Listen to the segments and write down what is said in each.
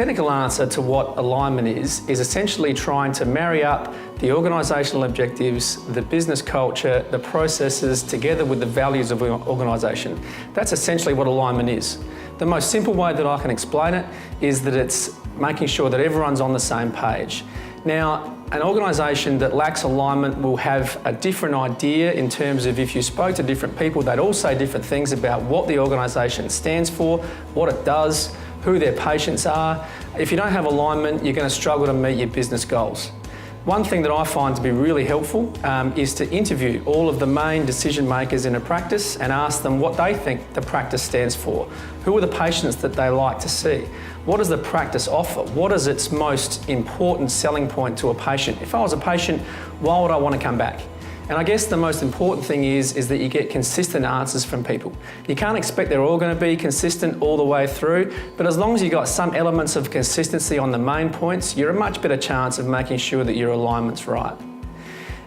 technical answer to what alignment is essentially trying to marry up the organisational objectives, the business culture, the processes, together with the values of an organisation. That's essentially what alignment is. The most simple way that I can explain it is that it's making sure that everyone's on the same page. Now, an organisation that lacks alignment will have a different idea in terms of, if you spoke to different people, they'd all say different things about what the organisation stands for, what it does, who their patients are. If you don't have alignment, you're going to struggle to meet your business goals. One thing that I find to be really helpful is to interview all of the main decision makers in a practice and ask them what they think the practice stands for. Who are the patients that they like to see? What does the practice offer? What is its most important selling point to a patient? If I was a patient, why would I want to come back? And I guess the most important thing is that you get consistent answers from people. You can't expect they're all going to be consistent all the way through, but as long as you've got some elements of consistency on the main points, you're a much better chance of making sure that your alignment's right.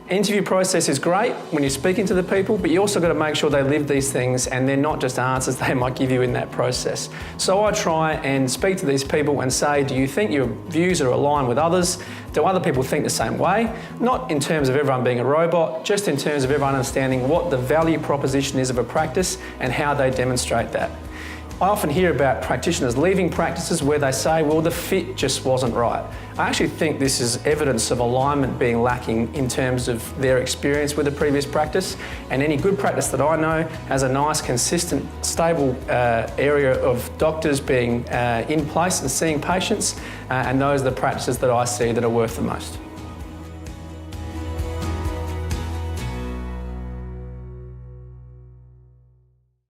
Interview process is great when you're speaking to the people, but you also got to make sure they live these things and they're not just answers they might give you in that process. So I try and speak to these people and say, do you think your views are aligned with others? Do other people think the same way? Not in terms of everyone being a robot, just in terms of everyone understanding what the value proposition is of a practice and how they demonstrate that. I often hear about practitioners leaving practices where they say, well, the fit just wasn't right. I actually think this is evidence of alignment being lacking in terms of their experience with the previous practice, and any good practice that I know has a nice, consistent, stable area of doctors being in place and seeing patients, and those are the practices that I see that are worth the most.